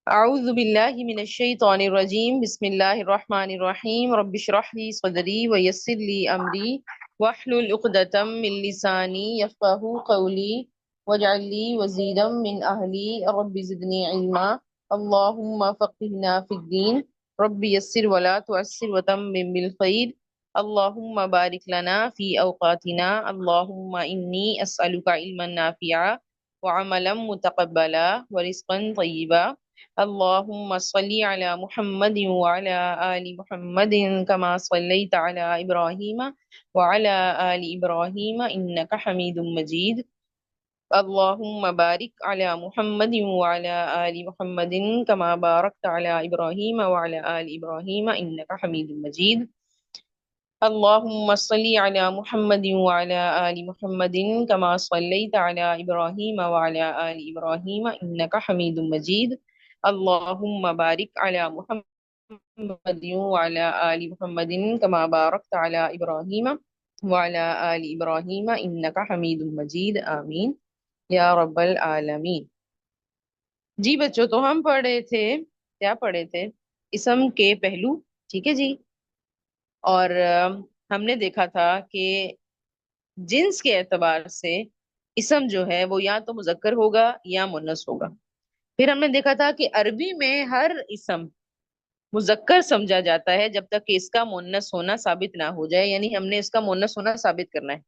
اعوذ باللہ من الشیطان الرجیم بسم اللہ الرحمن الرحیم رب اشرح لی صدری ویسر لی امری واحلل عقدۃ من لسانی یفقهوا قولی واجعل لی وزیرا من اہلی رب زدنی علما اللہم فقہنا فی الدین رب یسر ولا تعسر وتمم بالخیر اللہم بارک لنا فی اوقاتنا اللہم انی اسألک علما نافعا وعملا متقبلا ورزقا طیبا اللهم صل على محمد وعلى آل محمد كما صليت على إبراهيم وعلى آل إبراهيم إنك حميد مجيد اللهم بارك على محمد وعلى آل محمد كما باركت على إبراهيم وعلى آل إبراهيم إنك حميد مجيد اللهم صل على محمد وعلى آل محمد كما صليت على إبراهيم وعلى آل إبراهيم إنك حميد مجيد اللهم بارك على محمد وعلى آل محمد كما باركت على إبراهيم وعلى آل إبراهيم إنك حميد مجيد آمین یا رب العالمین۔ جی بچوں، تو ہم پڑھ رہے تھے، کیا پڑھ رہے تھے؟ اسم کے پہلو، ٹھیک ہے جی۔ اور ہم نے دیکھا تھا کہ جنس کے اعتبار سے اسم جو ہے وہ یا تو مذکر ہوگا یا مؤنث ہوگا۔ پھر ہم نے دیکھا تھا کہ عربی میں ہر اسم مذکر سمجھا جاتا ہے جب تک کہ اس کا مؤنث ہونا ثابت نہ ہو جائے، یعنی ہم نے اس کا مؤنث ہونا ثابت کرنا ہے۔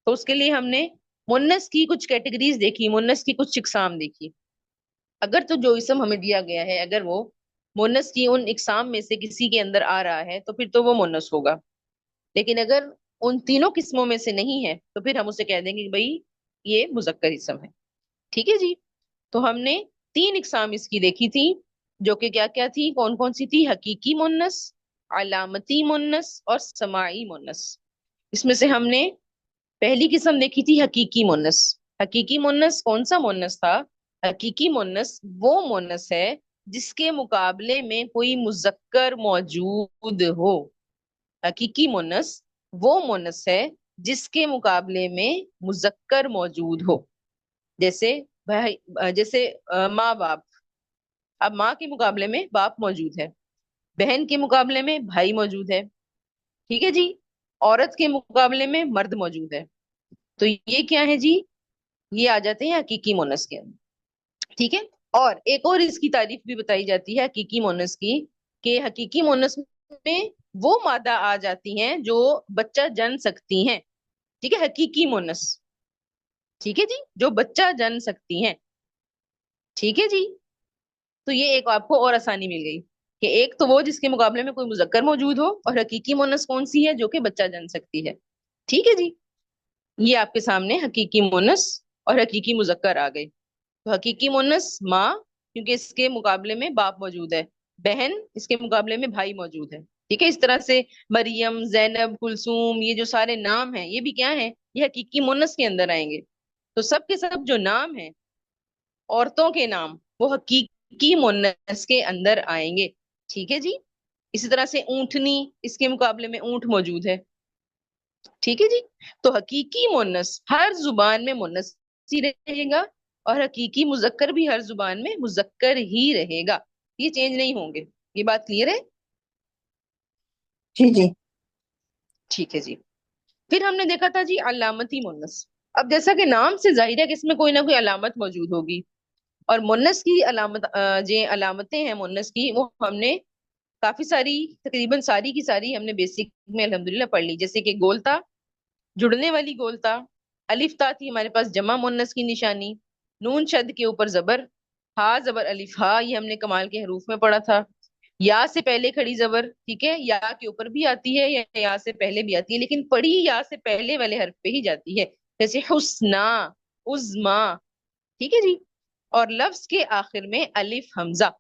تو اس کے لیے ہم نے مؤنث کی کچھ کیٹیگریز دیکھی، مؤنث کی کچھ اقسام دیکھی۔ اگر تو جو اسم ہمیں دیا گیا ہے اگر وہ مؤنث کی ان اقسام میں سے کسی کے اندر آ رہا ہے تو پھر تو وہ مؤنث ہوگا، لیکن اگر ان تینوں قسموں میں سے نہیں ہے تو پھر ہم اسے کہہ دیں گے کہ بھائی یہ مذکر اسم ہے، ٹھیک ہے جی۔ تو ہم نے 3 اقسام اس کی دیکھی تھی، جو کہ کیا کیا تھی، کون کون سی تھی؟ حقیقی مؤنث، علامتی مؤنث اور سماعی مؤنث۔ اس میں سے ہم نے پہلی قسم دیکھی تھی حقیقی مؤنث۔ حقیقی مؤنث کون سا مؤنث تھا؟ حقیقی مؤنث وہ مؤنث ہے جس کے مقابلے میں کوئی مذکر موجود ہو۔ حقیقی مؤنث وہ مؤنث ہے جس کے مقابلے میں مذکر موجود ہو، جیسے ماں باپ۔ اب ماں کے مقابلے میں باپ موجود ہے، بہن کے مقابلے میں بھائی موجود ہے، ٹھیک ہے جی۔ عورت کے مقابلے میں مرد موجود ہے، تو یہ کیا ہے جی؟ یہ آ جاتے ہیں حقیقی مؤنث کے اندر، ٹھیک ہے۔ اور ایک اور اس کی تعریف بھی بتائی جاتی ہے حقیقی مؤنث کی، کہ حقیقی مؤنث میں وہ مادہ آ جاتی ہیں جو بچہ جن سکتی ہیں، ٹھیک ہے، حقیقی مؤنث، ٹھیک ہے جی، جو بچہ جن سکتی ہیں، ٹھیک ہے جی۔ تو یہ ایک آپ کو اور آسانی مل گئی کہ ایک تو وہ جس کے مقابلے میں کوئی مذکر موجود ہو، اور حقیقی مؤنث کون سی ہے؟ جو کہ بچہ جن سکتی ہے، ٹھیک ہے جی۔ یہ آپ کے سامنے حقیقی مؤنث اور حقیقی مذکر آ گئے۔ تو حقیقی مؤنث ماں، کیونکہ اس کے مقابلے میں باپ موجود ہے، بہن اس کے مقابلے میں بھائی موجود ہے، ٹھیک ہے۔ اس طرح سے مریم، زینب، کلثوم، یہ جو سارے نام ہیں یہ بھی کیا ہیں؟ یہ حقیقی مؤنث کے اندر آئیں گے۔ تو سب کے سب جو نام ہیں عورتوں کے نام وہ حقیقی مؤنث کے اندر آئیں گے، ٹھیک ہے جی۔ اسی طرح سے اونٹنی، اس کے مقابلے میں اونٹ موجود ہے، ٹھیک ہے جی۔ تو حقیقی مؤنث ہر زبان میں مؤنث ہی رہے گا، اور حقیقی مذکر بھی ہر زبان میں مذکر ہی رہے گا، یہ چینج نہیں ہوں گے۔ یہ بات کلیئر ہے؟ جی جی ٹھیک ہے جی۔ پھر ہم نے دیکھا تھا جی علامتی مؤنث۔ اب جیسا کہ نام سے ظاہر ہے کہ اس میں کوئی نہ کوئی علامت موجود ہوگی، اور مؤنث کی علامتیں ہیں مؤنث کی، وہ ہم نے کافی ساری، تقریباً ساری کی ساری ہم نے بیسک میں الحمدللہ پڑھ لی، جیسے کہ گولتا، جڑنے والی گولتا، الف تا تھی ہمارے پاس جمع مؤنث کی نشانی، نون شد کے اوپر زبر، ہا زبر الف ہا، یہ ہم نے کمال کے حروف میں پڑھا تھا۔ یا سے پہلے کھڑی زبر، ٹھیک ہے، یا کے اوپر بھی آتی ہے یا سے پہلے بھی آتی ہے، لیکن پڑھی یا سے پہلے والے حرف پہ ہی جاتی ہے، جیسے حسنا، عظما، ٹھیک ہے جی۔ اور لفظ کے آخر میں الف حمزہ۔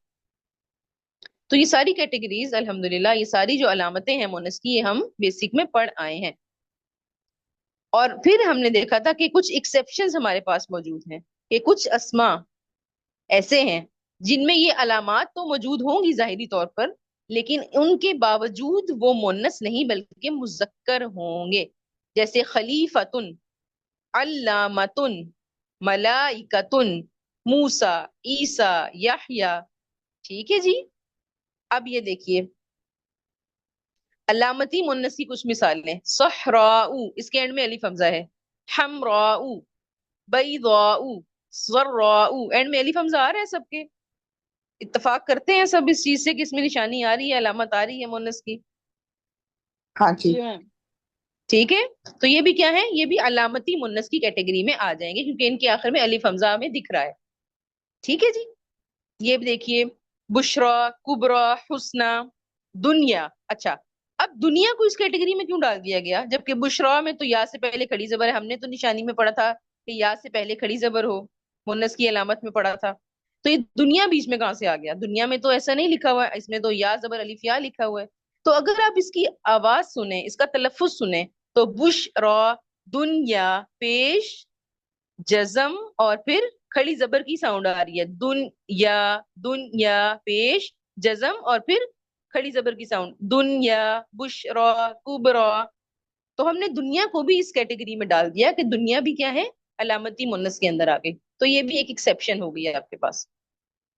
تو یہ ساری کیٹیگریز الحمدللہ، یہ ساری جو علامتیں ہیں مؤنث کی، یہ ہم بیسک میں پڑھ آئے ہیں۔ اور پھر ہم نے دیکھا تھا کہ کچھ ایکسیپشنز ہمارے پاس موجود ہیں، کہ کچھ اسما ایسے ہیں جن میں یہ علامات تو موجود ہوں گی ظاہری طور پر، لیکن ان کے باوجود وہ مؤنث نہیں بلکہ مذکر ہوں گے، جیسے خلیفتن، علامتن، मलाइकतुन, मूसा, ईसा, यहया। ठीक है जी। अब ये देखिए अलामती मुन्नस की कुछ मिसालें। सहराऊ, इसके एंड में अलिफ हमजा है। हमराऊ, बैदाऊ, सर्राऊ, एंड में अलिफ हमजा आ रहा है सबके। इत्तेफाक करते हैं सब इस चीज से कि इसमें निशानी आ रही है, अलामत आ रही है मुन्नस की। हाँ जी। जी मैम। ठीक है, तो ये भी क्या है, ये भी अलामती मुन्नस की कैटेगरी में आ जाएंगे क्योंकि इनके आखिर में अलिफ हमजा हमें दिख रहा है। ठीक है जी। ये भी देखिए बुशरा, कुबरा, हुस्ना, दुनिया। अच्छा, अब दुनिया को इस कैटेगरी में क्यों डाल दिया गया, जबकि बुशरा में तो या से पहले खड़ी जबर है। हमने तो निशानी में पढ़ा था कि या से पहले खड़ी जबर हो, मुन्नस की अलामत में पढ़ा था। तो ये दुनिया बीच में कहाँ से आ गया? दुनिया में तो ऐसा नहीं लिखा हुआ है, इसमें तो या जबर अलिफ या लिखा हुआ है। तो अगर आप इसकी आवाज सुने, इसका तलफ्फुज सुने, तो बुशरा, दुनिया, पेश, जजम और फिर खड़ी जबर की साउंड आ रही है। दुनिया, दुनिया, पेश, जजम और फिर खड़ी जबर की साउंड। दुनिया, बुशरा, कुबरा। तो हमने दुनिया को भी इस कैटेगरी में डाल दिया कि दुनिया भी क्या है, अलामती मुन्नस के अंदर आ गई। तो ये भी एक एक्सेप्शन हो गई है आपके पास।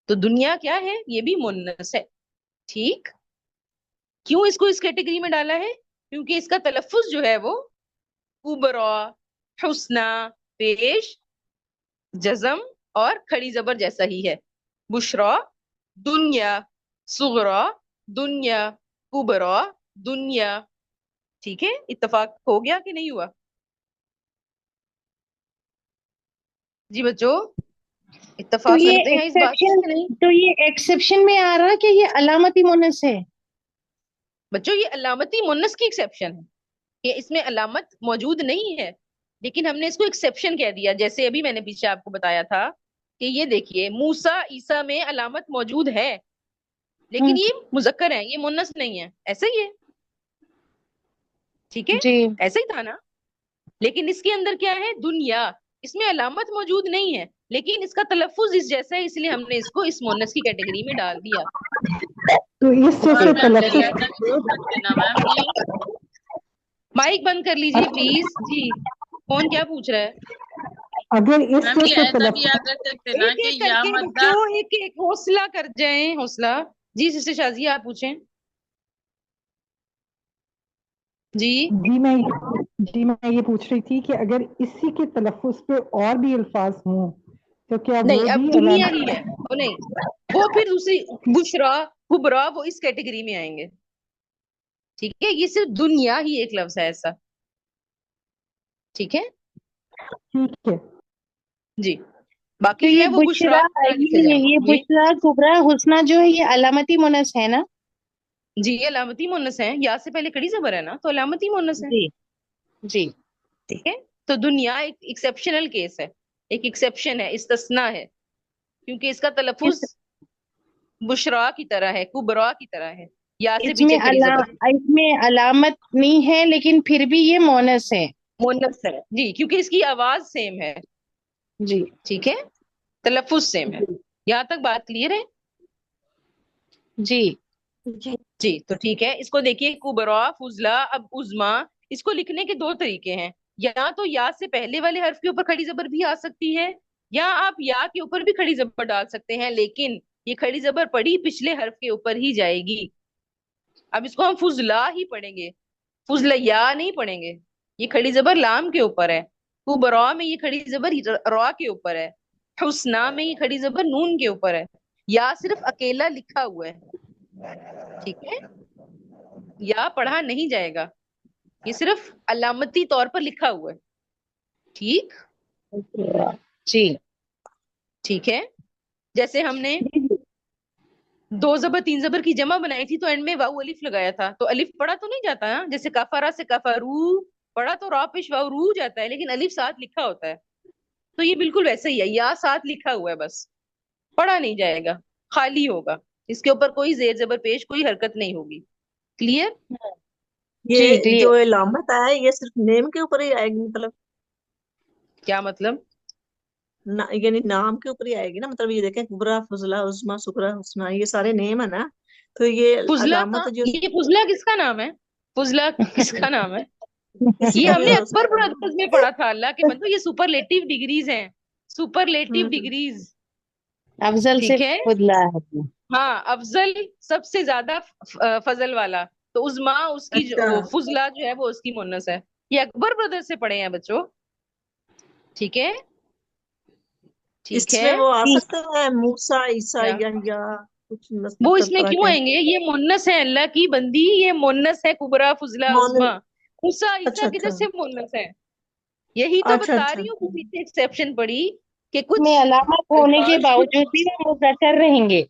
तो दुनिया क्या है, ये भी मुन्नस है। ठीक, क्यों इसको इस कैटेगरी में डाला है? क्योंकि इसका तलफ्फुज जो है वो कुबरा, हुस्ना, पेश, जजम और खड़ी जबर जैसा ही है। बुशरा, दुनिया, सुगरा, दुनिया, कुबरा, दुनिया। ठीक है, इत्तेफाक हो गया कि नहीं हुआ? जी बच्चों, तो इत्तेफाक ये करते हैं इस बात से एक्सेप्शन कि नहीं? तो ये एक्सेप्शन में आ रहा कि ये अलामती मुन्नस है? बच्चों, ये अलामती मुन्नस की एक्सेप्शन है, ये इसमें अलामत मौजूद नहीं है, लेकिन हमने इसको एक्सेप्शन कह दिया। जैसे अभी मैंने पीछे आपको बताया था कि ये देखिए मूसा, ईसा में अलामत मौजूद है, लेकिन ये मुजक्कर है, ये मुन्नस नहीं है। ऐसा ही है, ठीक है, जी। ऐसा ही था ना। लेकिन इसके अंदर क्या है, दुनिया, इसमें अलामत मौजूद नहीं है, लेकिन इसका तलफ्फुज इस जैसा है, इसलिए हमने इसको इस मुन्नस की कैटेगरी में डाल दिया। तो इस ठीक है, से मैम तलफ्फुज लिहाजा नहीं बोल सकते ना मैम जी? माइक बंद कर लीजिए प्लीज जी। कौन क्या पूछ रहा है? अगर इस मैम से ये ऐसा भी तलफ्फुज याद रख सकते ना एक कि एक या करके मद्दा। बच्चों, एक एक हौसला कर जाएं, हौसला। जी सिस्टर शाजिया आप पूछें जी। मैं ये पूछ रही थी कि अगर इसी के तलफ्फुज पे और भी अल्फाज हों तो क्या नहीं, वो अब भी दुनिया ही है अलामत? वो, नहीं, वो फिर दूसरी बुशरा, कुबरा, वो इस कैटेगरी में आएंगे। ठीक है, ये सिर्फ दुनिया ही एक लफ्ज है ऐसा। ठीक है ठीक है। जी, तो बाकी जो ये है वो बुशरा बुशरा, लिखे ये जाएंगे। बुशरा, कुबरा, हुस्ना जो है ये अलामती मुन्नस है ना? जी, ये अलामती मुन्नस है, या से पहले खड़ी जबर है ना, तो अलामती मुन्नस है। जी। जी। ठीक है, तो दुनिया एक एक्सेप्शनल केस है, एक एक्सेप्शन है, इस्तस्ना है, क्योंकि इसका इस, तलफ्फुज बुशरा की तरह है, कुबरा की तरह है, या से इसमें पीछे खड़ी जबर। इसमें अलामत नहीं है लेकिन फिर भी ये मोनस है। मुन्नस है जी, क्योंकि इसकी आवाज सेम है। जी। ठीक है, तलफ्फुज सेम है। यहाँ तक बात क्लियर है? जी। जी। जी, तो ठीक है, इसको देखिए कुबरा, फुजला, अब उजमा। इसको लिखने के दो तरीके हैं, या तो या से पहले वाले हर्फ के ऊपर खड़ी जबर भी आ सकती है, या आप या के ऊपर भी खड़ी जबर डाल सकते हैं, लेकिन ये खड़ी जबर पड़ी पिछले हर्फ के ऊपर ही जाएगी। अब इसको हम फुजला ही पढ़ेंगे, फुजला या नहीं पढ़ेंगे। ये खड़ी जबर लाम के ऊपर है, कुबरा में ये खड़ी जबर रा के ऊपर है, हुस्ना में ये खड़ी जबर नून के ऊपर है, या सिर्फ अकेला लिखा हुआ है। ठीक है, या पढ़ा नहीं जाएगा, ये सिर्फ अलामती तौर पर लिखा हुआ है। ठीक, जी। ठीक है, जैसे हमने दो जबर तीन जबर की जमा बनाई थी तो एंड में वाऊ अलिफ लगाया था, तो अलिफ पढ़ा तो नहीं जाता ना, जैसे कफरा से कफरू पढ़ा तो रा पेश वाऊ रू जाता है, लेकिन अलिफ साथ लिखा होता है। तो ये बिल्कुल वैसे ही है, या साथ लिखा हुआ है, बस पढ़ा नहीं जाएगा, खाली होगा, इसके ऊपर कोई जेर जबर पेश, कोई हरकत नहीं होगी। क्लियर? जी ये क्लियर। जो इलामत है ये सिर्फ नेम के ऊपर ही आएगी, मतलब क्या मतलब? यानी नाम के ऊपर ही आएगी ना? मतलब ये देखें कुबरा, फजला, उस्मा, सुकरा, हुस्ना, ये सारे नेम है ना? तो ये फुजला का, अलामत जो ये फुजला किसका नाम है? फुजला किसका नाम है? किसी ये का भी हमने हो अकबर सकता है। ब्रदर्स में पढ़ा था, अल्लाह के बंदो, ये सुपरलेटिव डिग्रीज हैं। सुपरलेटिव डिग्रीज, अफजल से ठीक है। फजला है। हाँ, अफजल सबसे ज्यादा फजल वाला, तो उजमा उसकी अच्छा, फुजला जो है वो उसकी मुन्नस है। ये अकबर ब्रदर से पढ़े हैं बच्चों, ठीक है, ठीक है। इसमें वो आ सकता है मूसा, ईसा क्या या कुछ मतलब वो तरह इसमें तरह क्यों के आएंगे? ये मुन्नस है, अल्लाह की बंदी, ये मुन्नस है, कुबरा फुजला मोन। उजमा। मूसा ईसा अच्छा किधर अच्छा से मुन्नस है? यही तो अच्छा बता अच्छा रही हूँ कि अच्छा। पीछे एक्सेप्शन पड़ी कि में कुछ अलामत होने के अल्फाज कुछ, बावजूद भी वो मुज़क्कर रहेंगे।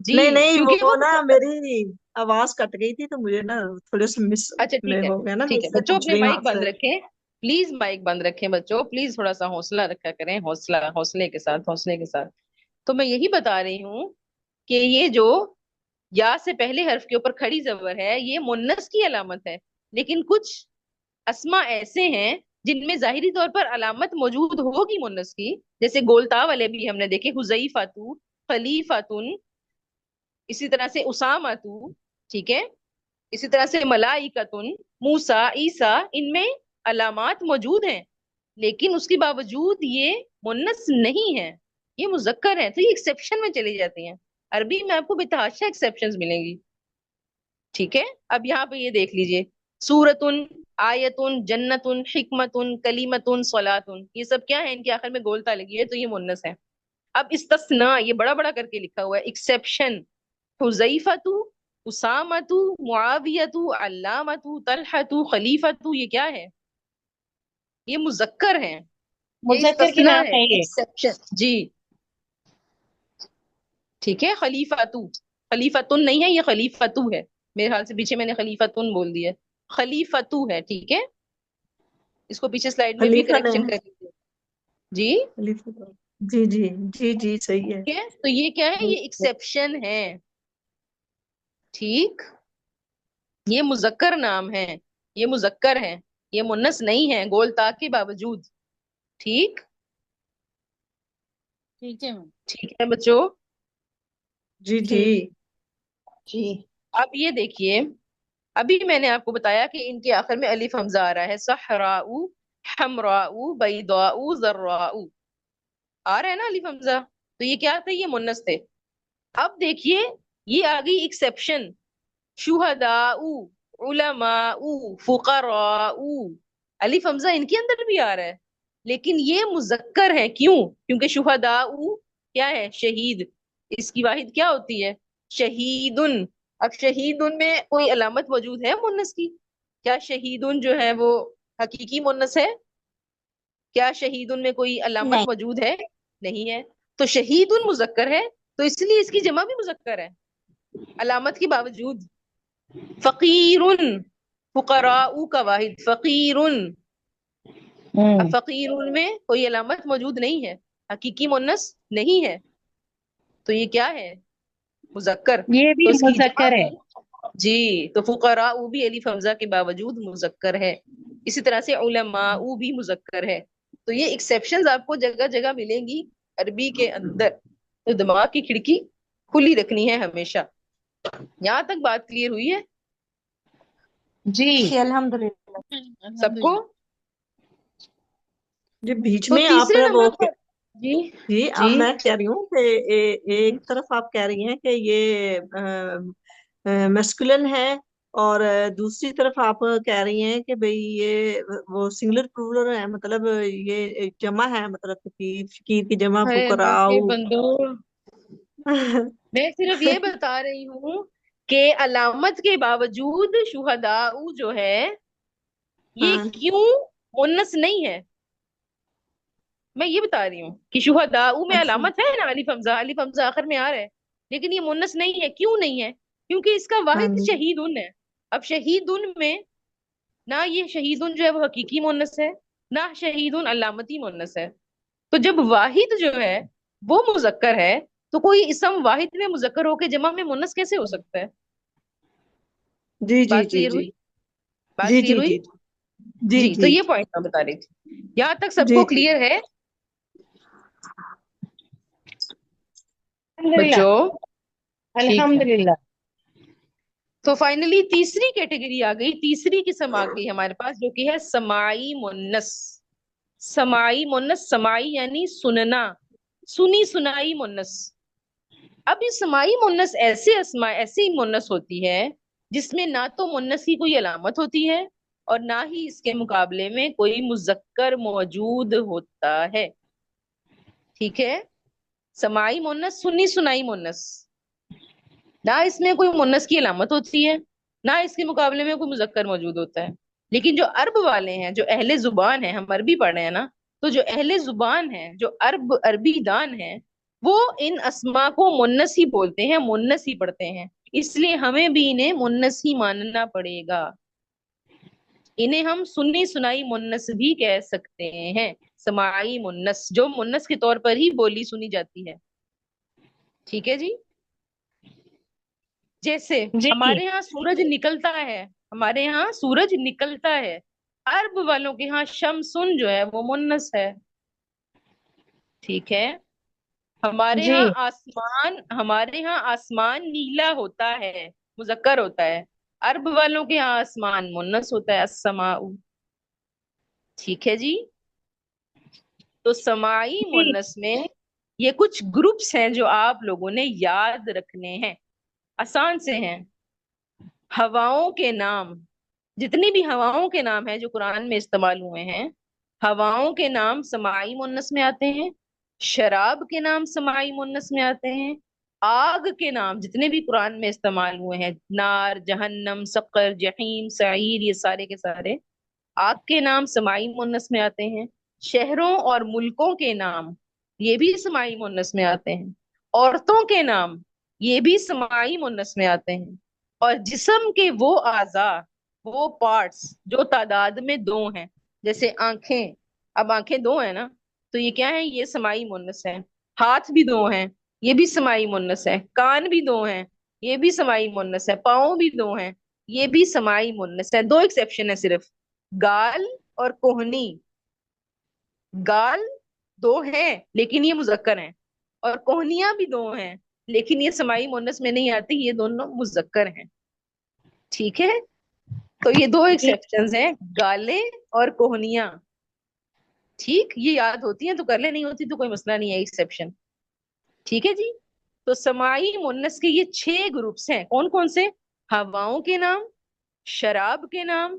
जी, नहीं नहीं, क्योंकि वो वो, ना मेरी आवाज कट गई थी तो मुझे ना थोड़े से मिस अच्छा में ठीक है, हो गया ना, मैं ठीक है इसलिए बच्चों, पूछ अपने रही हूँ माइक बंद आपसे। रखें, प्लीज माइक बंद रखें बच्चों, प्लीज थोड़ा सा हौसला रखा करें, हौसला, हौसले के साथ, हौसले के साथ। तो मैं यही बता रही हूँ कि ये जो या से पहले हर्फ के ऊपर खड़ी जबर है, ये मुन्नस की अलामत है। लेकिन कुछ अस्मा ऐसे हैं जिनमें जाहिरी तौर पर अलामत मौजूद होगी मुन्नस की, जैसे गोलता वाले भी हमने देखे, हुजैफातु, खलीफातुन, इसी तरह से उसामातु, ठीक है, इसी तरह से मलाइकतुन, मूसा, ईसा, इनमें अलामात मौजूद हैं, लेकिन उसके बावजूद ये मुन्नस नहीं है, ये मुजक्कर है, तो ये एक्सेप्शन में चली जाती हैं। अरबी में आपको बेतहाशा एक्सेप्शंस मिलेंगी, ठीक है। अब यहाँ पे ये देख लीजिए, सूरतुन, आयतुन, जन्नतुन, हिकमतुन, कलीमतुन, सलातुन, ये सब क्या है? इनके आखिर में गोलता लगी है, तो ये मुन्नस है। अब इस्तस्ना, ये बड़ा बड़ा करके लिखा हुआ है, एक्सेप्शन, हुजैफतु, उसामतु, मुआवियतु, अल्लामतु, तलहतु, खलीफतु, ये क्या है? ये मुजक्कर है, ये मुज़क्कर के इस्तस्ना नाम है, है ये। एक्सेप्शन, जी, ठीक है। खलीफतु, खलीफतुन नहीं है, ये खलीफतु है, मेरे ख्याल से पीछे मैंने खलीफतुन बोल दिया, खलीफतु है, ठीक है। इसको पीछे स्लाइड में भी खलीफा करेक्शन नहीं, कर लीजिए, जी, खलीफा तो जी जी जी जी सही है। ठीक है। तो ये क्या है? ये एक्सेप्शन है, ठीक, ये मुजक्कर नाम है, ये मुजक्कर है, ये मुन्नस नहीं है, गोलता के बावजूद, ठीक, ठीक है मैम। ठीक है बच्चों, जी जी ठीक। जी। अब ये देखिए, अभी मैंने आपको बताया कि इनके आखिर में अलिफ हमजा आ रहा है, सहराऊ, हमराऊ, बैदाऊ, जर्राऊ, आ रहा है ना अलिफ हमजा, तो ये क्या थे? ये मुन्नस थे। अब देखिए, ये आ गई एक्सेप्शन, शुहदाऊ, उलमाऊ, फुकराऊ, अलिफ हमजा इनके अंदर भी आ रहा है, लेकिन ये मुजक्कर है, क्यों? क्योंकि शुहदाऊ क्या है? शहीद, इसकी वाहिद क्या होती है? शहीदुन। अब शहीदुन में कोई अलामत मौजूद है मुन्नस की? क्या शहीदुन जो है वो हकीकी मुन्नस है? क्या शहीदुन में कोई अलामत नहीं। मौजूद है? नहीं है, तो शहीदुन मुजक्कर है, तो इसलिए इसकी जमा भी मुजक्कर है अलामत के बावजूद। फकीरुन, फुकराऊ का वाहिद फकीरुन, अब फकीरुन में कोई अलामत मौजूद नहीं है, हकीकी मुन्नस नहीं है, तो ये क्या है? मुजक्कर, ये भी तो इसकी जमा मुज़क्कर है। भी, जी, तो फुकराऊ भी अलिफ हमजा के बावजूद मुजक्कर है। इसी तरह से उलमाऊ भी मुजक्कर है। तो ये एक्सेप्शंस आपको जगह जगह मिलेंगी अरबी के अंदर, तो दिमाग की खिड़की खुली रखनी है हमेशा। यहाँ तक बात क्लियर हुई है जी। जी अल्हम्दुलिल्लाह। सबको? अल्हम्दुलिल्लाह। जी बीच तो में आप तीसरे वो नंबर पर, जी, जी अब जी, मैं कह रही हूँ कि एक तरफ आप कह रही हैं कि ये मैस्कुलिन है, और दूसरी तरफ आप कह रही हैं कि भाई ये वो सिंगुलर प्लूरल है, मतलब ये जमा है, मतलब फकीर, फकीर की जमा हाय अल्लाह के फुकराऊ। बंदो, मैं सिर्फ ये बता रही हूँ कि अलामत के बावजूद शुहदाऊ जो है ये हाँ क्यों मुन्नस नहीं है, मैं ये बता रही हूँ कि शुहदाऊ में अच्छा। अलामत है ना, अलिफ हमजा, अलिफ हमजा आखिर में आ रहा है, लेकिन ये मुन्नस नहीं है, क्यों नहीं है? क्योंकि इसका हाँ वाहिद शहीदुन है। अब शहीदुन में ना ये शहीदुन जो है वो हकीकी मुन्नस है, ना शहीदुन अलामती मुन्नस है, तो जब वाहिद जो है वो मुजक्कर है, तो कोई इसम वाहिद में मुजक्कर होके जमा में मुन्नस कैसे हो सकता है? जी जी बात जी क्लियर जी हुई? बात जी क्लियर जी हुई? जी जी जी, तो जी ये पॉइंट मैं बता रही थी, यहाँ तक जी सबको जी। क्लियर है अल्हम्दुलिल्लाह। बच्चों? ठीक है, अल्हम्दुलिल्लाह। तो फाइनली तीसरी कैटेगरी आ गई, तीसरी किस्म आ गई हमारे पास, जो कि है समाई मुन्नस। समाई मुन्नस, समाई यानी सुनना, सुनी सुनाई मुन्नस। अब ये समाई मुन्नस ऐसी मुन्नस होती है जिसमें ना तो मुन्नस की कोई अलामत होती है और ना ही इसके मुकाबले में कोई मुजक्कर मौजूद होता है। ठीक है, समाई मुन्नस, सुनी सुनाई मुन्नस, ना इसमें कोई मुन्नस की अलामत होती है, ना इसके मुकाबले में कोई मुजक्कर मौजूद होता है। लेकिन जो अरब वाले हैं, जो अहले जुबान है, हम अरबी पढ़ रहे हैं ना, तो जो अहले जुबान है, जो अरबी दान है, वो इन अस्मा को मुन्नस ही बोलते हैं, मुन्नस ही पढ़ते हैं। इसलिए हमें भी इन्हें मुन्नस ही मानना पड़ेगा। इन्हें हम सुन्नी सुनाई मुन्नस भी कह सकते हैं, समाई मुन्नस, जो मुन्नस के तौर पर ही बोली सुनी जाती है। ठीक है जी। जैसे जी हमारे यहाँ सूरज निकलता है, हमारे यहाँ सूरज निकलता है, अरब वालों के यहाँ शमसुन जो है वो मुन्नस है। ठीक है, जी हमारे यहाँ आसमान नीला होता है, मुजक्कर होता है। अरब वालों के यहाँ आसमान मुन्नस होता है, अस्समाउ। ठीक है जी। तो समाई जी मुन्नस में ये कुछ ग्रुप्स हैं जो आप लोगों ने याद रखने हैं, आसान से हैं। हवाओं के नाम, जितनी भी हवाओं के नाम हैं जो कुरान में इस्तेमाल हुए हैं, हवाओं के नाम समाई मुन्नस में आते हैं। शराब के नाम समाई मुन्नस में आते हैं। आग के नाम जितने भी कुरान में इस्तेमाल हुए हैं, नार, जहन्नम, सकर, जहीम, सईर, ये सारे के सारे आग के नाम समाई मुन्नस में आते हैं। शहरों और मुल्कों के नाम ये भी समाई मुन्नस में आते हैं। औरतों के नाम ये भी समाई मुन्नस में आते हैं। और जिस्म के वो आज़ा, वो पार्ट्स जो तादाद में दो हैं, जैसे आंखें, अब आंखें दो है ना, तो ये क्या है, ये समाई मुन्नस है। हाथ भी दो हैं, ये भी समाई मुन्नस है। कान भी दो हैं, ये भी समाई मुन्नस है। पाँव भी दो हैं, ये भी समाई मुन्नस है। दो एक्सेप्शन है सिर्फ, गाल और कोहनी। गाल दो हैं लेकिन ये मुजक्कर हैं, और कोहनियां भी दो हैं लेकिन ये समाई मुन्नस में नहीं आती, ये दोनों मुजक्कर हैं। ठीक है, तो ये दो जी एक्सेप्शंस हैं, गाले और कोहनियां। ठीक, ये याद होती हैं तो कर ले, नहीं होती तो कोई मसला नहीं है, एक्सेप्शन। ठीक है जी। तो समाई मुन्नस के ये 6 ग्रुप्स हैं, कौन कौन से? हवाओं के नाम, शराब के नाम,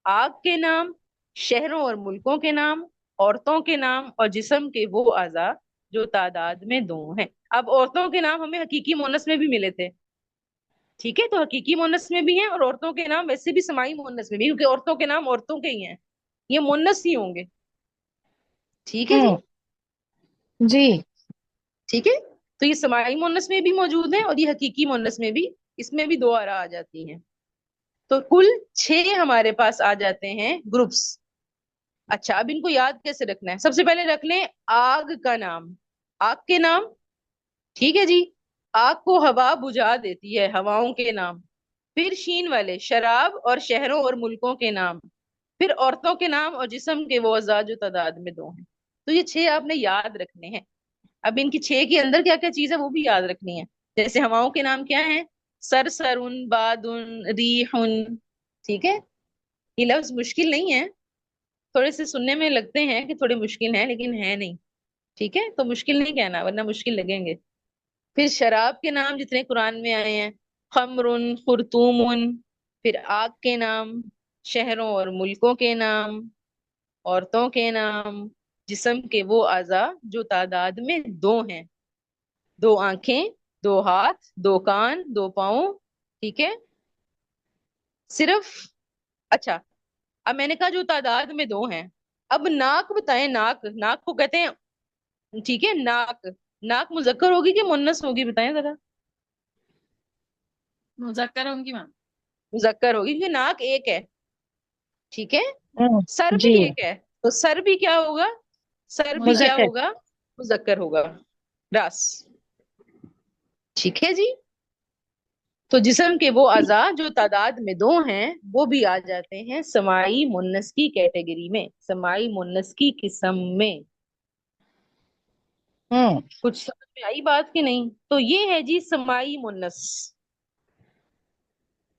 आग के नाम, शहरों और मुल्कों के नाम, औरतों के नाम, और जिस्म के वो अज़ा जो तादाद में दो हैं। अब औरतों के नाम हमें हकीकी मुन्नस में भी मिले थे। ठीक है, तो हकीकी मुन्नस में भी हैं और औरतों के नाम वैसे भी समाई मुन्नस में भी, क्योंकि औरतों के नाम औरतों के ही हैं, ये मुन्नस ही होंगे। ठीक है जी। हम्म जी ठीक है, तो ये समाई मुन्नस में भी मौजूद है और ये हकीकी मुन्नस में भी, इसमें भी दो आरा आ जाती हैं। तो कुल 6 हमारे पास आ जाते हैं ग्रुप्स। अच्छा, अब इनको याद कैसे रखना है? सबसे पहले रख लें आग का नाम, आग के नाम। ठीक है जी, आग को हवा बुझा देती है, हवाओं के नाम। फिर शीन वाले शराब और शहरों और मुल्कों के नाम। फिर औरतों के नाम और जिस्म के वो अज़ा जो तादाद में दो हैं। तो ये 6 आपने याद रखने हैं। अब इनकी 6 के अंदर क्या क्या चीज है वो भी याद रखनी है। जैसे हवाओं के नाम क्या है? सरसरुन, बादुन, रीहुन। ठीक है, ये लफ्ज मुश्किल नहीं है, थोड़े से सुनने में लगते हैं कि थोड़े मुश्किल हैं लेकिन है नहीं। ठीक है, तो मुश्किल नहीं कहना वरना मुश्किल लगेंगे। फिर शराब के नाम जितने कुरान में आए हैं, खमरुन, खुरतूमुन। फिर आग के नाम, शहरों और मुल्कों के नाम, औरतों के नाम, जिस्म के वो अज़ा जो तादाद में दो हैं, दो आंखें, दो हाथ, दो कान, दो पाँव। ठीक है, सिर्फ। अच्छा, अब मैंने कहा जो तादाद में दो हैं। अब नाक बताएं, नाक, नाक को कहते हैं, ठीक है, नाक, नाक मुजक्कर होगी कि मुन्नस होगी, बताएं जरा। मुजक्कर होंगी मैम। मुजक्कर होगी क्योंकि नाक एक है। ठीक है, सर भी जी एक है, तो सर भी क्या होगा? सर भी क्या मुजक्कर होगा? मुजक्कर होगा, रास। ठीक है जी। तो जिस्म के वो अज़ा जो तादाद में दो हैं वो भी आ जाते हैं समाई मुन्नस की कैटेगरी में, समाई मुन्नस की किस्म में। हम्म कुछ समझ में आई बात की नहीं? तो ये है जी समाई मुन्नस,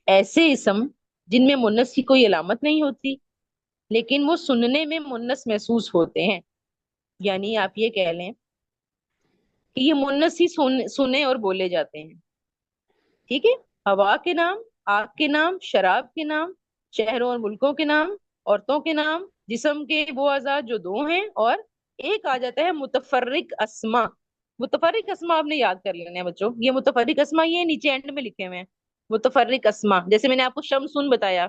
ऐसे इसम जिनमें मुन्नस की कोई अलामत नहीं होती, لیکن وہ سننے میں مونس محسوس ہوتے ہیں. یعنی آپ یہ کہہ لیں کہ یہ مونس ہی سنے اور بولے جاتے ہیں. ٹھیک ہے. ہوا کے نام، آگ کے نام، شراب کے نام، شہروں اور ملکوں کے نام، عورتوں کے نام، جسم کے وہ اعضاء جو دو ہیں، اور ایک آ جاتا ہے متفرق اسما. متفرق اسما آپ نے یاد کر لینا ہے بچوں. یہ متفرق اسما یہ نیچے اینڈ میں لکھے ہوئے ہیں. متفرق اسما جیسے میں نے آپ کو شمسن بتایا.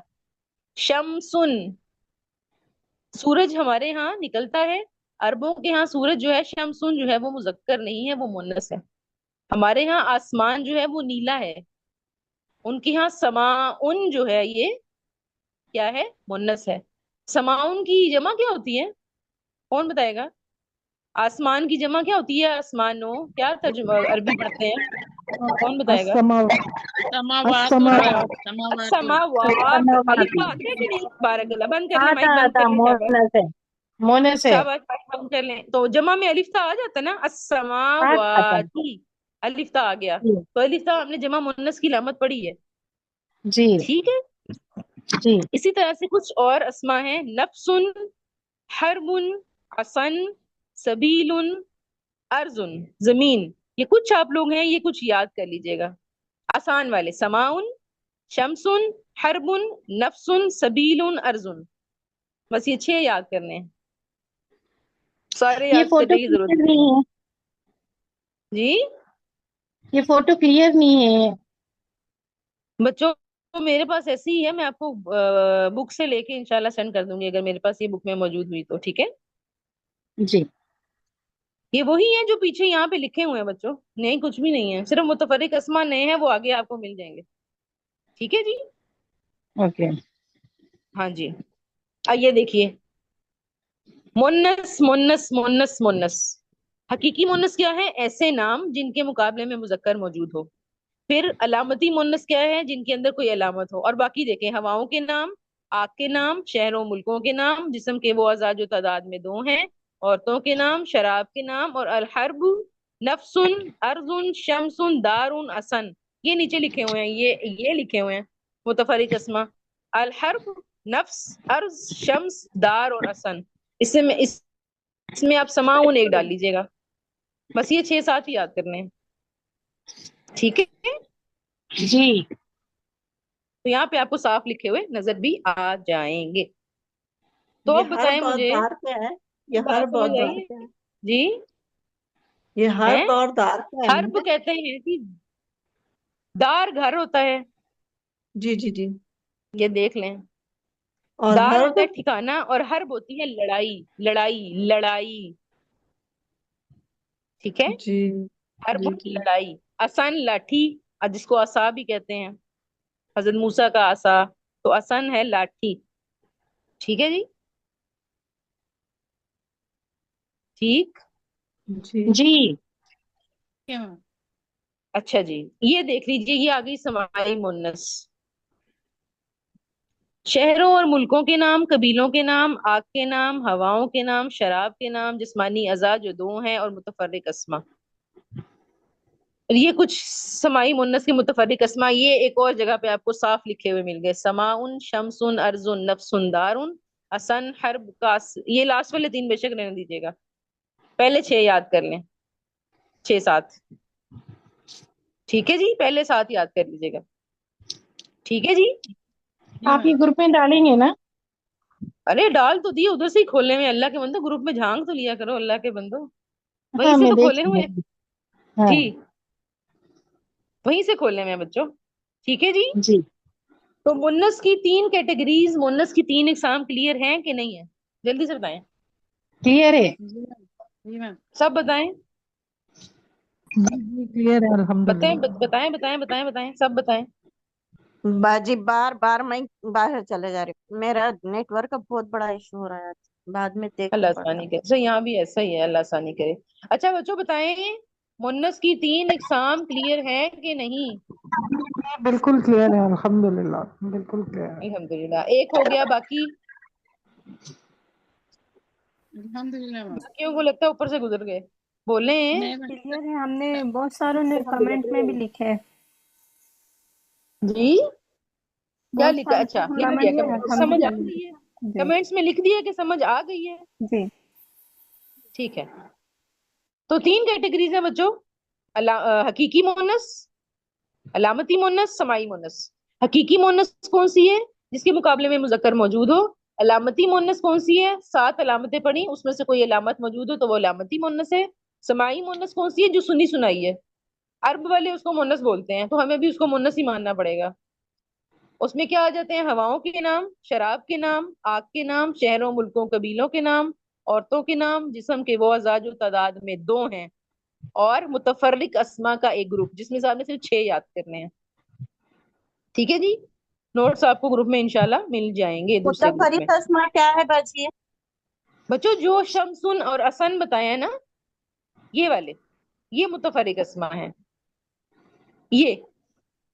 شمسن، سورج ہمارے ہاں نکلتا ہے. عربوں کے ہاں سورج جو ہے شمسن جو ہے وہ مذکر نہیں ہے، وہ مونس ہے. ہمارے ہاں آسمان جو ہے وہ نیلا ہے. ان کے ہاں سماؤن جو ہے یہ کیا ہے؟ مونس ہے. سماؤن کی جمع کیا ہوتی ہے؟ کون بتائے گا؟ آسمان کی جمع کیا ہوتی ہے؟ آسمانوں. کیا ترجمہ عربی پڑھتے ہیں؟ کون بتائے گا؟ السماوات سماوات السماوات سماوات. الف سماوات تو آتا ہے کہ نہیں؟ بارک اللہ. بند کر لیں آتا مائک، بند آتا کر لیں شاباش. مونس ہے، مونس ہے، شاباش مائک بند کر لیں. تو جمع میں الف تا آ جاتا نا، آتا السماواتی. الف تا آ گیا جی تو الف تا ہم نے جمع مونس کی علامت پڑھی ہے. جی ٹھیک ہے. جی اسی طرح سے کچھ اور اسما ہیں. نفسن، حربن، حسن، سبیل، ارضن، زمین. یہ کچھ آپ لوگ ہیں، یہ کچھ یاد کر لیجئے گا آسان والے. سماؤن، شمسن، حربن، نفسن، سبیل، ارضن. بس یہ 6 یاد کرنے ہیں. سارے یہ یاد فوٹو کرنے کی ضرورت کلیئر نہیں نہیں ہے، ہے. جی یہ فوٹو کلیئر نہیں ہے. بچوں میرے پاس ایسی ہی ہے، میں آپ کو بک سے لے کے انشاءاللہ سینڈ کر دوں گی اگر میرے پاس یہ بک میں موجود ہوئی تو. ٹھیک ہے. جی یہ وہی ہیں جو پیچھے یہاں پہ لکھے ہوئے ہیں بچوں. نہیں کچھ بھی نہیں ہے، صرف متفرق اسما نئے ہیں، وہ آگے آپ کو مل جائیں گے. ٹھیک ہے جی. اوکے. ہاں جی. آئیے دیکھیے. مونس مونس مونس مونس. حقیقی مونس کیا ہے؟ ایسے نام جن کے مقابلے میں مذکر موجود ہو. پھر علامتی مونس کیا ہے؟ جن کے اندر کوئی علامت ہو. اور باقی دیکھیں، ہواؤں کے نام، آگ کے نام، شہروں ملکوں کے نام، جسم کے وہ اعضاء جو تعداد میں 2 ہیں، عورتوں کے نام، شراب کے نام، اور الحرب، نفسن، ارضن، شمسن، دارن، اسن. یہ نیچے لکھے ہوئے ہیں، یہ لکھے ہوئے ہیں متفرق اسما. الحرب، نفس، ارض، شمس، دار اور اسن. اس میں آپ سماؤن ایک ڈال لیجئے گا. بس یہ 6-7 ہی یاد کرنے ہیں. ٹھیک ہے. جی تو یہاں پہ آپ کو صاف لکھے ہوئے نظر بھی آ جائیں گے. تو اب یہ بتائیں حرب اور مجھے دار کیا ہے؟ یہ بات حرب اور سمجھ دار آئی کیا ہے؟ جی؟ یہ ہیں حرب اور دار کیا ہے حرب کہتے ہیں کہ دار گھر ہوتا ہے، جی جی جی. یہ دیکھ لیں. اور دار حرب؟ ہوتا ہے ٹھکانہ، اور حرب ہوتی ہے لڑائی. لڑائی لڑائی. ٹھیک ہے. جی حرب جی جی. لڑائی. اسن لاٹھی، جس کو عصا بھی کہتے ہیں، حضرت موسیٰ کا عصا. تو اسن ہے لاٹھی. ٹھیک ہے جی. ٹھیک. جی جی اچھا جی. یہ دیکھ لیجئے، یہ آ گئی سماعی مونس. شہروں اور ملکوں کے نام، قبیلوں کے نام، آگ کے نام، ہواؤں کے نام، شراب کے نام، جسمانی اعضاء جو 2 ہیں، اور متفرق اسما. یہ کچھ سماعی مونس کے متفرق اسما. یہ ایک اور جگہ پہ آپ کو صاف لکھے ہوئے مل گئے. سماؤن، شمسن، ارضن، نفسن، دارن، اسن، حرب، کاس. یہ لاسٹ والے 3 بے شک رہنے دیجیے گا، پہلے 6 یاد کر لیں. 6-7. ٹھیک ہے جی. پہلے 7 یاد کر لیجیے گا. ٹھیک ہے جی. آپ یہ گروپ میں ڈالیں گے نا؟ ارے ڈال تو دیے، ادھر سے ہی کھولنے میں. اللہ کے بندو گروپ میں جھانک تو لیا کرو. اللہ کے بندو وہیں ہاں سے میں تو دیکھ کھولے ہوئے ہیں. لوں. ہاں جی وہیں سے کھولنے میں بچوں. ٹھیک ہے جی. جی تو مونس کی 3 کیٹیگریز، مونس کی 3 اقسام کلیئر ہیں کہ نہیں ہے؟ جلدی سے بتائیں. کلیئر ہے. سب بتائیں. جی کلیئر ہے بتائیں الحمدللہ. بتائیں بتائیں بتائیں بتائیں سب بتائیں. باجی بار بار میں باہر چلے جا رہی ہوں، میرا نیٹ ورک کا بہت بڑا ایشو ہو رہا ہے، بعد میں اللہ دیکھنا پڑتا. آسانی کرے. اچھا یہاں بھی ایسا ہی ہے، اللہ آسانی کرے. اچھا بچوں بتائیں، مونس کی 3 اقسام کلیئر ہیں کہ نہیں؟ بالکل کلیئر ہے الحمدللہ، بالکل کلیئر ہے. الحمدللہ. ایک ہو گیا، باقی باقیوں کو لگتا ہے اوپر سے گزر گئے. بولیں کلیئر ہے، ہم نے بہت ساروں نے کمنٹ میں بھی لکھے ہے، جی. کیا بہت لکھا؟ ساروں اچھا نے لکھ دیا کمنٹ کہ میں سمجھ آ الحمدللہ. رہی ہے. जी कमेंट्स में लिख दिया कि समझ आ गई है? जी ठीक है। तो 3 कैटेगरीज है बच्चों, हकीकी मोनस, अलामती मोनस, समाई मोनस। हकीकी मोनस कौन सी है? जिसके मुकाबले में मुजक्कर मौजूद हो। अलामती मोनस कौन सी है? 7 अलामतें पढ़ी, उसमें से कोई अलामत मौजूद हो तो वो अलामती मोनस है। समाई मोनस कौन सी है? जो सुनी सुनाई है। अरब वाले उसको मोनस बोलते हैं, तो हमें भी उसको मोनस ही मानना पड़ेगा। उसमें क्या आ जाते हैं? हवाओं के नाम, शराब के नाम, आग के नाम, शहरों मुल्कों कबीलों के नाम, औरतों के नाम, जिस्म के वो अज़ा जो तादाद में 2 हैं, और मुतफर्रिक अस्मा का एक ग्रुप जिसमें से आपने सिर्फ 6 याद करने हैं। ठीक है जी, नोट्स आपको ग्रुप में इंशाल्लाह मिल जाएंगे, दूसरे ग्रुप में। मुतफरिक अस्मा क्या है बाजी? बच्चों जो शमसुन और असन बताया है ना, ये वाले, ये मुतफर्रिक अस्मा है। ये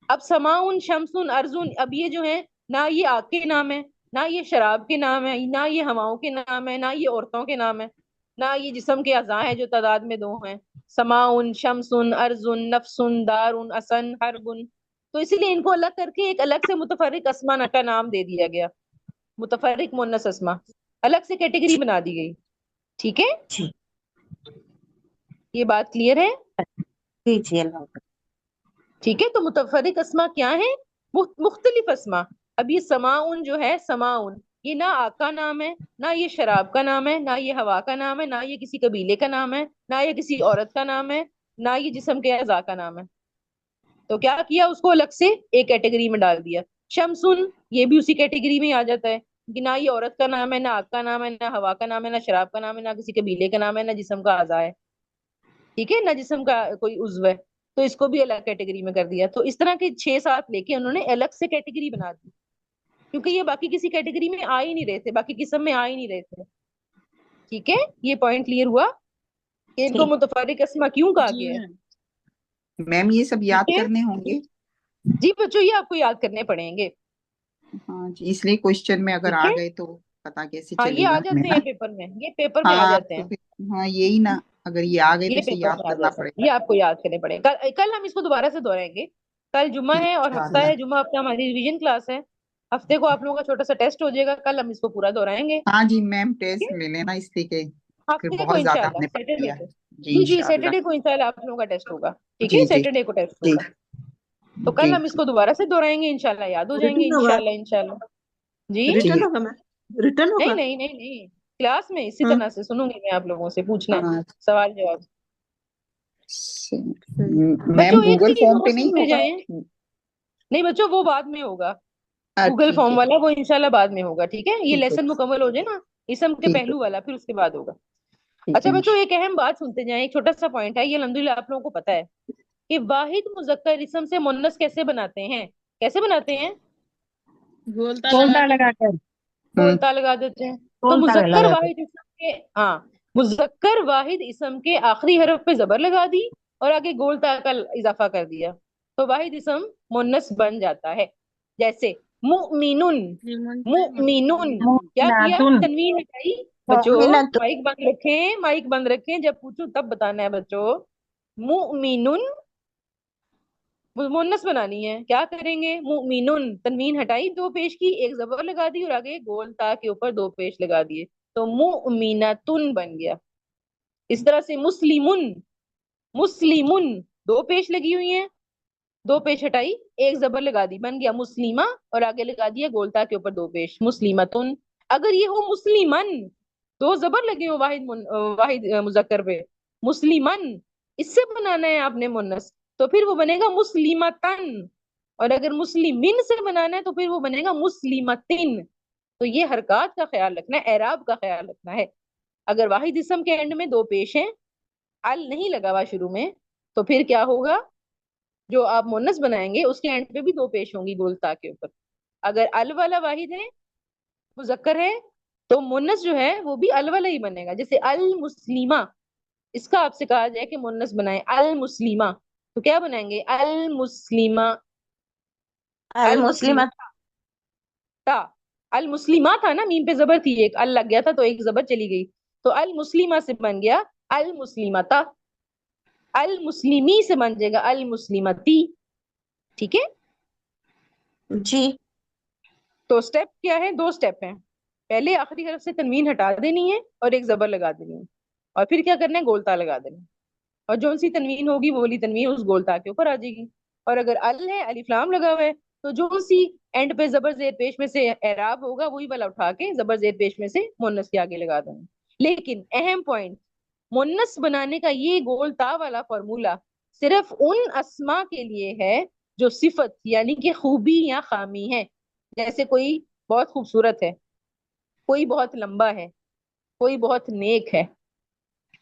अब समाउन, शमसुन, अर्जुन, अब ये जो है ना, ये आग के नाम है, ना ये शराब के नाम है, ना ये हवाओं के नाम है, ना ये औरतों के नाम है, ना ये जिस्म के अज़ा है जो तादाद में 2 हैं। समाउन, शमसुन, अर्जुन, नफसुन, दारुन, असन, हरबुन। तो इसीलिए इनको अलग करके एक अलग से मुतफर्रिक अस्मा का नाम दे दिया गया, मुतफर्रिक मुन्नस अस्मा, अलग से कैटेगरी बना दी गई। ठीक है, जी ये बात क्लियर है? जी जी, अल्लाह। ठीक है, तो मुतफर्रिक अस्मा क्या है? मुख्तलिफ अस्मा। अब ये समाउन जो है, समाउन, ये ना आग का नाम है, ना ये शराब का नाम है, ना ये हवा का नाम है, ना ये किसी कबीले का नाम है, ना ये किसी औरत का नाम है, ना ये जिस्म के अज़ा का नाम है। तो क्या किया? उसको अलग से एक कैटेगरी में डाल दिया। शमसुन, ये भी उसी कैटेगरी में आ जाता है कि ना ये औरत का नाम है, ना आग का नाम है, ना हवा का नाम है, ना शराब का नाम है, ना किसी कबीले का नाम है, ना जिस्म का अज़ा है। ठीक है, ना जिस्म का कोई उज्व है। तो इसको भी अलग कैटेगरी में कर दिया। तो इस तरह के 6-7 लेके उन्होंने अलग से कैटेगरी बना दी, क्योंकि ये बाकी किसी कैटेगरी में आ ही नहीं रहे थे, बाकी किस्म में आ ही नहीं रहे थे। ठीक है, ये पॉइंट क्लियर हुआ कि इनको ठीक। मुतफर्रिक अस्मा क्यों कहा जी गया है? मैम, ये सब याद ठीक है करने होंगे। जी बच्चों, ये आपको याद करने पड़ेंगे। हाँ जी, इसलिए क्वेश्चन में अगर ठीक आ है, गए तो पता कैसे हाँ ये आ चलेगा हमें जाते ना। हैं पेपर में, ये पेपर में आ हाँ जाते तो हैं, फिर, हाँ यही ना, अगर ये आ गए तो ये इसे पेपर याद में आ करना जाता है, पड़ेगा। ये आपको याद करने पड़ेगा। कल हम इसको दोबारा से दोहराएंगे। कल जुम्मा है और हफ्ता इंशाल्लाह। है, जुम्मा हफ्ता हमारी रिवीजन क्लास है। हफ्ते को आप लोगों का छोटा सा टेस्ट हो जाएगा, कल हम इसको पूरा दोहराएंगे। हाँ जी मैम, ठीक टेस्ट है, ले लेना इसलिए कि फिर हफ्ते को बहुत ज्यादा इंशाल्लाह, हमने पढ़ सैटरडे लिया को। है। जी जी जी, इंशाल्लाह। सैटरडे को इंशाल्लाह आप लोगों का टेस्ट होगा। ठीक है, जी जी सैटरडे को टेस्ट जी होगा। तो कल जी हम इसको दोबारा से दोहराएंगे, इंशाल्लाह याद हो जाएंगे, रिटर्न होगा, इंशाल्लाह इंशाल्लाह। जी रिटर्न जी। होगा मैम, रिटर्न नहीं होगा। नहीं नहीं नहीं, क्लास में इसी हम्म। तरह से सुनूंगी मैं, आप लोगों से पूछना है, हाँ, सवाल जवाब। सही। मैम बच्चों एक गूगल चीज फॉर्म और पे नहीं सुनते होगा? जाएं। नहीं बच्चों, वो बाद में होगा, गूगल ठीक फॉर्म है वाला वो इंशाल्लाह बाद में होगा। ठीक है, ये ठीक है लेसन मुकम्मल हो जाए ना, इसम के ठीक है पहलू वाला, फिर उसके बाद होगा। ठीक अच्छा है। बच्चों, एक अहम बात सुनते जाएं, एक छोटा सा पॉइंट है, ये अल्हम्दुलिल्लाह आप लोगों को पता है कि वाहिद मुज़क्कर इसम से मुन्नस कैसे बनाते हैं? कैसे बनाते हैं? बोलता बोलता लगाकर। लगाकर। बोलता लगा देते हैं। तो बोलता मुज़क्कर लगाकर। वाहिद इसम के, हाँ, मुज़क्कर वाहिद इसम के आखिरी हरफ पे जबर लगा दी और आगे गोलता का इजाफा कर दिया, तो वाहिद इसम मुन्नस बन जाता है। जैसे मुमिनुन, मुमिनुन, क्या किया? मुमिनातुन। तनवीन हटाई। बच्चों मोमिनत। माइक बंद रखें, माइक बंद रखें, जब पूछूं तब बताना है बच्चों। मुमिनुन, मुन्नस बनानी है, क्या करेंगे? मुमिनुन, तनवीन हटाई, 2 पेश की, एक जबर लगा दी और आगे गोल ता के ऊपर 2 पेश लगा दिए, तो मुमिनतुन बन गया। इस तरह से मुस्लिमुन, मुस्लिमुन, 2 पेश लगी हुई हैं, 2 पेश हटाई, एक जबर लगा दी, बन गया मुस्लिमा और आगे लगा दिया गोलता के ऊपर 2 पेश, मुस्लिमतुन। अगर ये हो मुस्लिमन, 2 जबर लगे हो वाहिद मुजक्कर पे, मुस्लिमन, इससे बनाना है आपने मुन्नस, तो फिर वो बनेगा मुस्लिमतन। और अगर मुस्लिमिन से बनाना है तो फिर वो बनेगा मुस्लिमतिन। तो ये हरकत का ख्याल रखना है, एराब का ख्याल रखना है। अगर वाहिद इसम के एंड में 2 पेश हैं, अल नहीं लगा हुआ शुरू में, तो फिर क्या होगा? जो आप मुन्नस बनाएंगे उसके एंड पे भी 2 पेश होंगी गोलता के ऊपर। अगर अल वाला वाहिद है, मुजक्कर है, तो मुन्नस जो है वो भी अल वाला ही बनेगा। जैसे अल मुस्लिमा, इसका आपसे कहा जाए कि मुन्नस बनाए अल मुस्लिमा, तो क्या बनाएंगे? अल मुस्लिमा, अल अल मुस्लिमा, मुस्लिमत। ता, अल मुस्लिमा था ना, मीम पे जबर थी, एक अल लग गया था तो एक जबर चली गई, तो अल मुस्लिमा से बन गया अल मुस्लिमता। अल मुस्लिमी से बन जाएगा अल मुस्लिमती। ठीक है, जी तो स्टेप क्या है? 2 स्टेप हैं। پہلے آخری حرف سے تنوین ہٹا دینی ہے اور ایک زبر لگا دینی ہے، اور پھر کیا کرنا ہے، گولتا لگا دینا ہے، اور جو سی تنوین ہوگی وہ والی تنوین اس گولتا کے اوپر آ جائے گی. اور اگر ال ہے، الف لام لگا ہوا ہے، تو جو سی اینڈ پہ زبر زیر پیش میں سے اعراب ہوگا وہی والا اٹھا کے زبر زیر پیش میں سے مونس کے آگے لگا دینا. لیکن اہم پوائنٹ، مونس بنانے کا یہ گول تا والا فارمولا صرف ان اسما کے لیے ہے جو صفت یعنی کہ خوبی یا خامی ہے. جیسے کوئی بہت خوبصورت ہے، کوئی بہت لمبا ہے، کوئی بہت نیک ہے،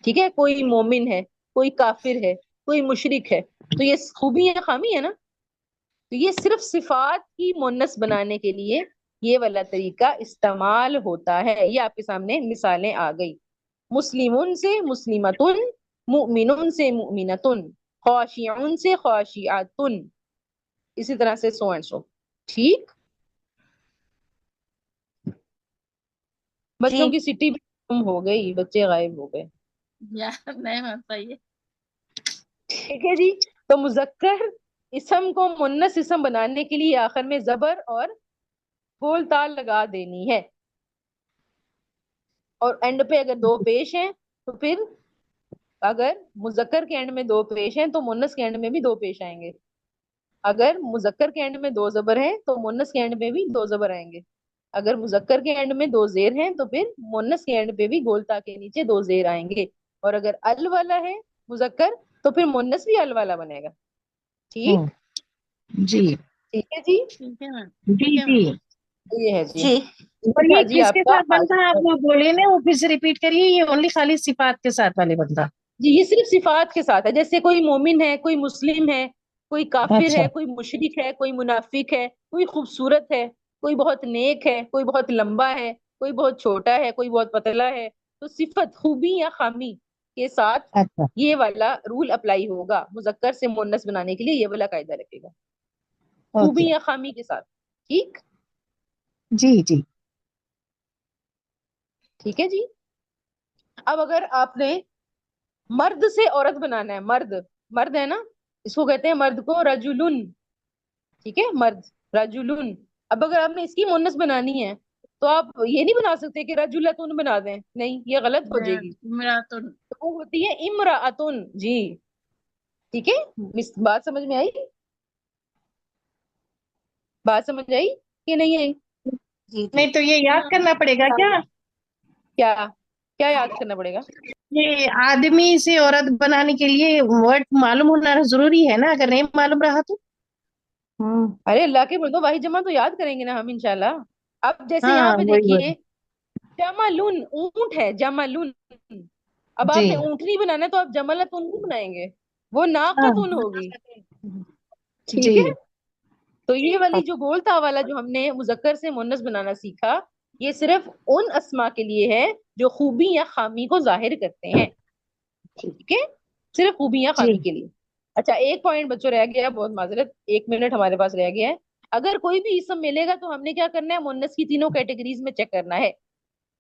ٹھیک ہے، کوئی مومن ہے، کوئی کافر ہے، کوئی مشرک ہے. تو یہ خوبی یا خامی ہے نا. تو یہ صرف صفات کی مونس بنانے کے لیے یہ والا طریقہ استعمال ہوتا ہے. یہ آپ کے سامنے مثالیں آ گئی. مسلمون سے مسلمتن، مؤمنون سے مؤمنتن، خاشعون سے خاشعاتن، اسی طرح سے سو اینڈ سو. ٹھیک، بچوں جی کی سٹی بھی گم ہو گئی، بچے غائب ہو گئے. یار نہیں ہوتا یہ. ٹھیک ہے جی. تو مذکر اسم کو مونس اسم بنانے کے لیے آخر میں زبر اور گول تال لگا دینی ہے. اور اینڈ پہ اگر دو پیش ہیں تو پھر اگر مذکر کے اینڈ میں دو پیش ہیں تو مونس کے اینڈ میں بھی دو پیش آئیں گے. اگر مذکر کے اینڈ میں دو زبر ہیں تو مونس کے اینڈ میں بھی دو زبر آئیں گے. اگر مذکر کے اینڈ میں دو زیر ہیں تو پھر مونس کے اینڈ پہ بھی گولتا کے نیچے دو زیر آئیں گے. اور اگر ال والا ہے مذکر تو پھر مونس بھی ال والا بنے گا. ٹھیک جی ٹھیک ہے جی. ٹھیک ہے میم. جی جی. یہ ہے جی. جی اور یہ جی کس آپ کے کا ساتھ بنتا ہے، آپ وہ بولے نا، وہ پھر سے ریپیٹ کریے. یہ اونلی خالی صفات کے ساتھ والے بنتا. جی یہ صرف صفات کے ساتھ ہے. جیسے کوئی مومن ہے، کوئی مسلم ہے، کوئی کافر اچھا ہے، کوئی مشرک ہے، کوئی منافق ہے، کوئی خوبصورت ہے، کوئی بہت نیک ہے، کوئی بہت لمبا ہے، کوئی بہت چھوٹا ہے، کوئی بہت پتلا ہے. تو صفت خوبی یا خامی کے ساتھ اچھا. یہ والا رول اپلائی ہوگا. مذکر سے مونس بنانے کے لیے یہ والا قاعدہ رکھے گا، خوبی اوکے. یا خامی کے ساتھ. ٹھیک جی جی. ٹھیک ہے جی. اب اگر آپ نے مرد سے عورت بنانا ہے، مرد مرد ہے نا، اس کو کہتے ہیں مرد کو رجلن. ٹھیک ہے، مرد رجلن. اب اگر آپ نے اس کی مونس بنانی ہے تو آپ یہ نہیں بنا سکتے کہ رجلتن بنا دیں، نہیں، یہ غلط ہو جائے گی. امراتن. تو وہ ہوتی ہے امراتن. جی ٹھیک ہے. بات سمجھ میں آئی؟ بات سمجھ آئی کہ نہیں آئی؟ جی جی نہیں تو یہ یاد کرنا پڑے گا کیا؟ کیا کیا یاد کرنا پڑے گا؟ یہ آدمی سے عورت بنانے کے لیے ورڈ معلوم ہونا ضروری ہے نا، اگر نہیں معلوم رہا تو. ارے اللہ کے بندو، واحد جمع تو یاد کریں گے نا ہم انشاءاللہ. اب جیسے یہاں ہاں پہ وہی دیکھیے، جملن اونٹ ہے، جملن. اب آپ جی. نے اونٹنی بنانا ہے تو آپ جملتن نہیں بنائیں گے، وہ ہاں ناقتن ہوگی. ٹھیک جی. ہے. تو یہ والی جو گول تا والا جو ہم نے مذکر سے مونس بنانا سیکھا، یہ صرف ان اسما کے لیے ہے جو خوبی یا خامی کو ظاہر کرتے ہیں. ٹھیک ہے، صرف خوبی یا جی. خامی کے لیے. اچھا ایک پوائنٹ بچوں رہ گیا، بہت معذرت، 1 منٹ ہمارے پاس رہ گیا ہے. اگر کوئی بھی اسم ملے گا تو ہم نے کیا کرنا ہے، مونس کی تینوں کیٹیگریز میں چیک کرنا ہے.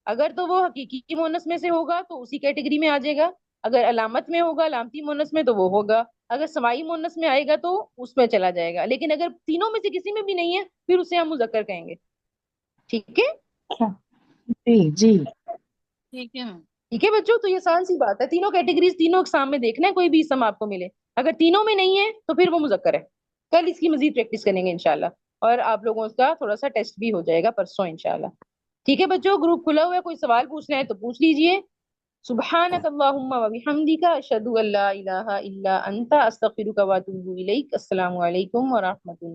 اگر تو وہ حقیقی مونس میں سے ہوگا تو اسی کیٹیگری میں آ جائے گا. اگر علامت میں ہوگا، علامتی مونس میں، تو وہ ہوگا. اگر سمائی مونس میں آئے گا تو اس میں چلا جائے گا. لیکن اگر تینوں میں سے کسی میں بھی نہیں ہے پھر اسے ہم مذکر کہیں گے. ٹھیک ہے. جی جی. ٹھیک ہے. ٹھیک ہے بچوں، تو یہ آسان سی بات ہے. تینوں کیٹیگریز تینوں اقسام میں دیکھنا ہے، کوئی بھی اسم آپ کو ملے. اگر تینوں میں نہیں ہے تو پھر وہ مذکر ہے. کل اس کی مزید پریکٹس کریں گے انشاءاللہ، اور آپ لوگوں کا تھوڑا سا ٹیسٹ بھی ہو جائے گا پرسوں انشاءاللہ. ٹھیک ہے بچوں، گروپ کھلا ہوا ہے، کوئی سوال پوچھنا ہے تو پوچھ لیجئے. سبحانک اللہم و بحمدک، اشہد ان لا الہ الا انت، استغفرک و اتوب الیک. السلام علیکم و رحمۃ اللہ.